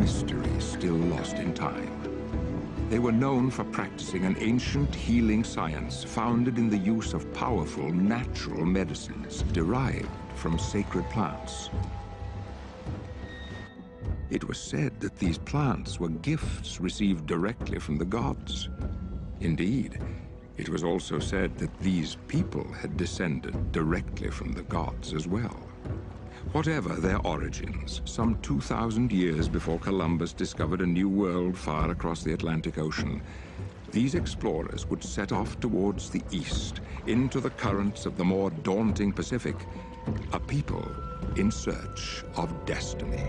mystery still lost in time. They were known for practicing an ancient healing science founded in the use of powerful natural medicines derived from sacred plants. It was said that these plants were gifts received directly from the gods. Indeed, it was also said that these people had descended directly from the gods as well. Whatever their origins, some 2,000 years before Columbus discovered a new world far across the Atlantic Ocean, these explorers would set off towards the east, into the currents of the more daunting Pacific, a people in search of destiny.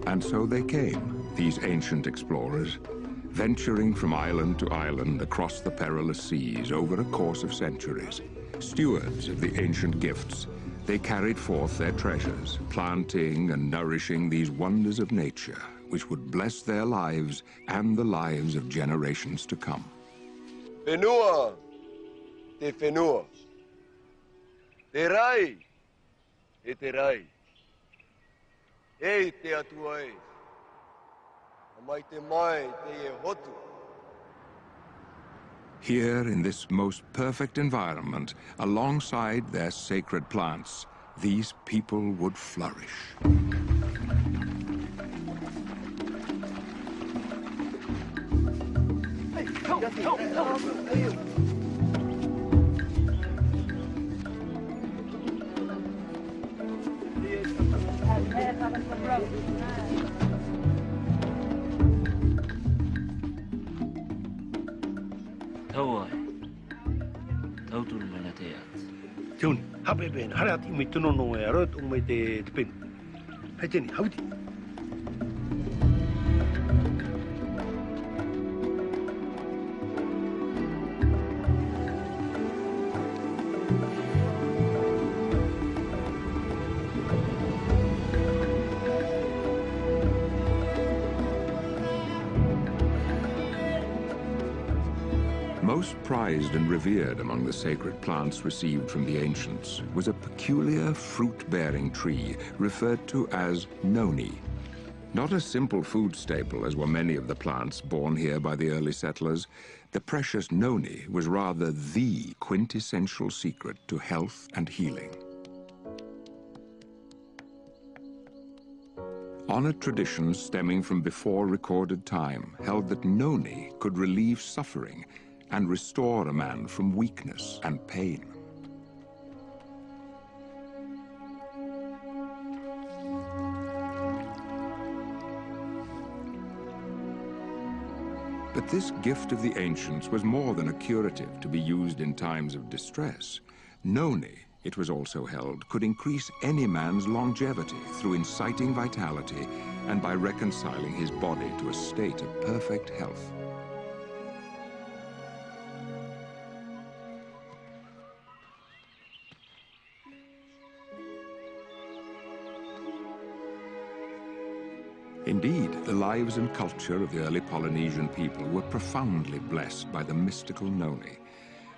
And so they came, these ancient explorers, venturing from island to island across the perilous seas over a course of centuries. Stewards of the ancient gifts, they carried forth their treasures, planting and nourishing these wonders of nature, which would bless their lives and the lives of generations to come. Whenua, te whenua. Te rai, e te rai. E te atua e. Amai te mai te e hotu. Here, in this most perfect environment, alongside their sacred plants, these people would flourish. Tune, happy ben, harat imituno no erot umete pin. Hajeni, howdy. Most prized and revered among the sacred plants received from the ancients was a peculiar fruit-bearing tree referred to as NONI. Not a simple food staple, as were many of the plants born here by the early settlers, the precious NONI was rather the quintessential secret to health and healing. Honored traditions stemming from before recorded time held that NONI could relieve suffering and restore a man from weakness and pain. But this gift of the ancients was more than a curative to be used in times of distress. NONI, it was also held, could increase any man's longevity through inciting vitality and by reconciling his body to a state of perfect health. Indeed, the lives and culture of the early Polynesian people were profoundly blessed by the mystical NONI.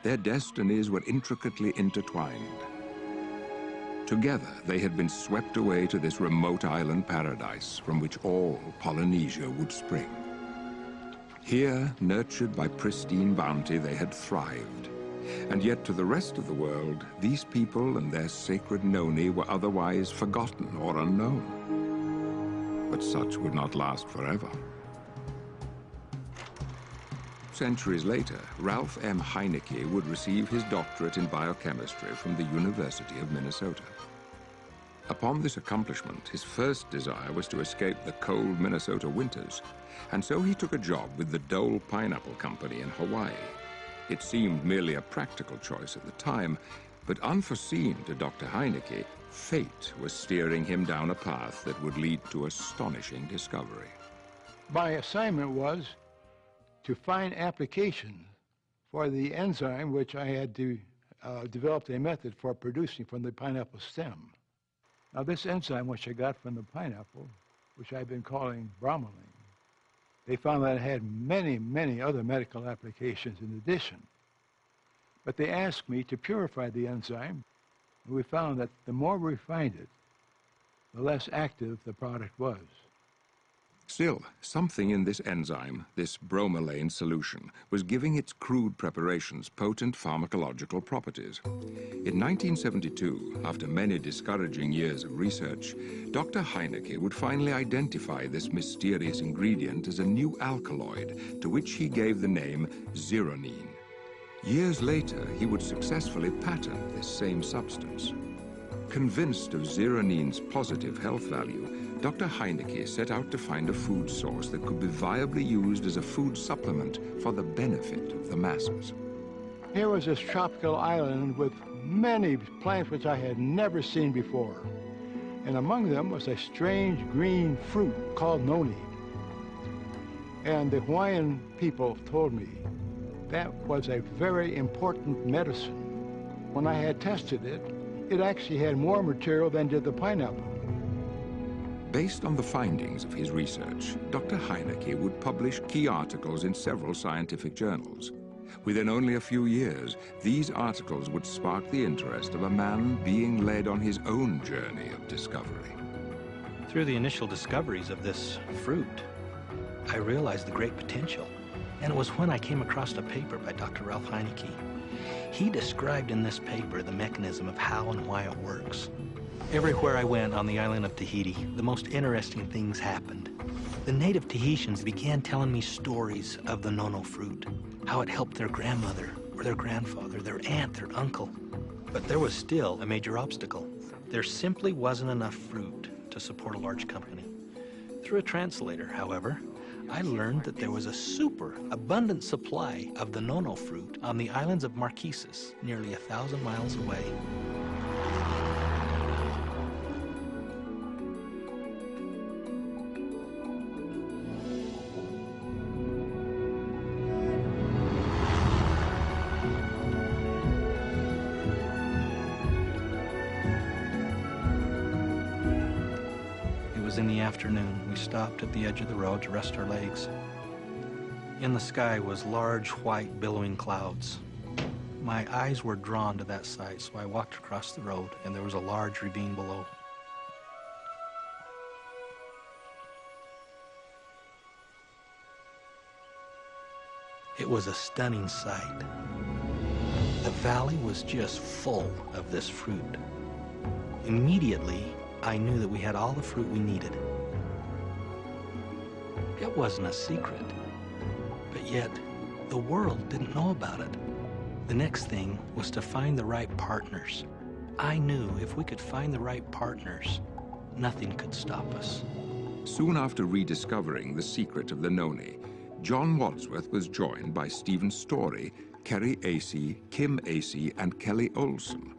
Their destinies were intricately intertwined. Together, they had been swept away to this remote island paradise from which all Polynesia would spring. Here, nurtured by pristine bounty, they had thrived. And yet to the rest of the world, these people and their sacred noni were otherwise forgotten or unknown. But such would not last forever. Centuries later, Ralph M. Heinecke would receive his doctorate in biochemistry from the University of Minnesota. Upon this accomplishment, his first desire was to escape the cold Minnesota winters, and so he took a job with the Dole Pineapple Company in Hawaii. It seemed merely a practical choice at the time, but unforeseen to Dr. Heinecke, fate was steering him down a path that would lead to astonishing discovery. My assignment was to find applications for the enzyme which I had developed a method for producing from the pineapple stem. Now this enzyme which I got from the pineapple, which I've been calling bromelain, they found that it had many, many other medical applications in addition. But they asked me to purify the enzyme, and we found that the more we refined it, the less active the product was. Still, something in this enzyme, this bromelain solution, was giving its crude preparations potent pharmacological properties. In 1972, after many discouraging years of research, Dr. Heinecke would finally identify this mysterious ingredient as a new alkaloid, to which he gave the name zeronine. Years later, he would successfully patent this same substance. Convinced of zeronine's positive health value, Dr. Heinecke set out to find a food source that could be viably used as a food supplement for the benefit of the masses. Here was this tropical island with many plants which I had never seen before. And among them was a strange green fruit called noni. And the Hawaiian people told me that was a very important medicine. When I had tested it, it actually had more material than did the pineapple. Based on the findings of his research, Dr. Heinecke would publish key articles in several scientific journals. Within only a few years, these articles would spark the interest of a man being led on his own journey of discovery. Through the initial discoveries of this fruit, I realized the great potential. And it was when I came across a paper by Dr. Ralph Heinecke. He described in this paper the mechanism of how and why it works. Everywhere I went on the island of Tahiti, the most interesting things happened. The native Tahitians began telling me stories of the nono fruit, how it helped their grandmother or their grandfather, their aunt, their uncle. But there was still a major obstacle. There simply wasn't enough fruit to support a large company. Through a translator, however, I learned that there was a super abundant supply of the nono fruit on the islands of Marquesas, nearly 1,000 miles away. In the afternoon, we stopped at the edge of the road to rest our legs. In the sky was large, white, billowing clouds. My eyes were drawn to that sight, so I walked across the road, and there was a large ravine below. It was a stunning sight. The valley was just full of this fruit. Immediately, I knew that we had all the fruit we needed. It wasn't a secret, but yet the world didn't know about it. The next thing was to find the right partners. I knew if we could find the right partners, nothing could stop us. Soon after rediscovering the secret of the noni, John Wadsworth was joined by Stephen Story, Kerry Acey, Kim Acey, and Kelly Olson.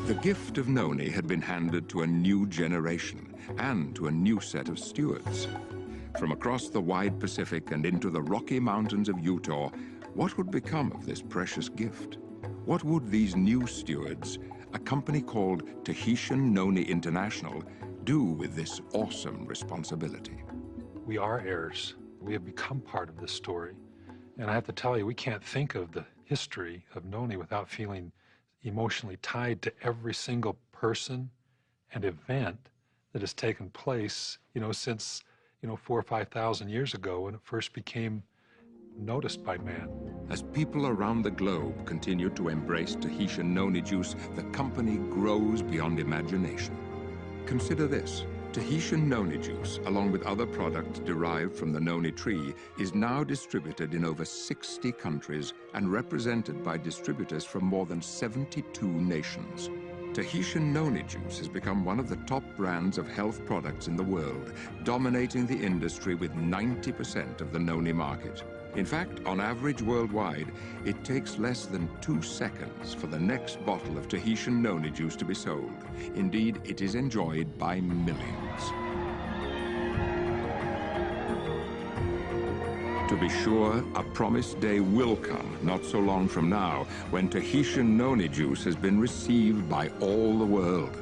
The gift of noni had been handed to a new generation and to a new set of stewards. From across the wide Pacific and into the Rocky Mountains of Utah, what would become of this precious gift? What would these new stewards, a company called Tahitian Noni International, do with this awesome responsibility? We are heirs. We have become part of this story. And I have to tell you, we can't think of the history of noni without feeling emotionally tied to every single person and event that has taken place, since, 4,000 or 5,000 years ago when it first became noticed by man. As people around the globe continue to embrace Tahitian noni juice, the company grows beyond imagination. Consider this. Tahitian noni juice, along with other products derived from the noni tree, is now distributed in over 60 countries and represented by distributors from more than 72 nations. Tahitian noni juice has become one of the top brands of health products in the world, dominating the industry with 90% of the noni market. In fact, on average worldwide, it takes less than 2 seconds for the next bottle of Tahitian noni juice to be sold. Indeed, it is enjoyed by millions. To be sure, a promised day will come, not so long from now, when Tahitian noni juice has been received by all the world.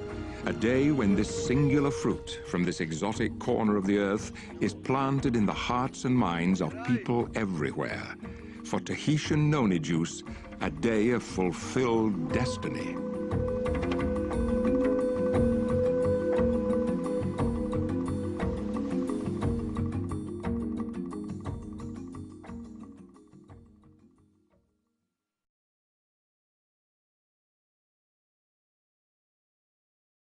A day when this singular fruit from this exotic corner of the earth is planted in the hearts and minds of people everywhere. For Tahitian noni juice, a day of fulfilled destiny.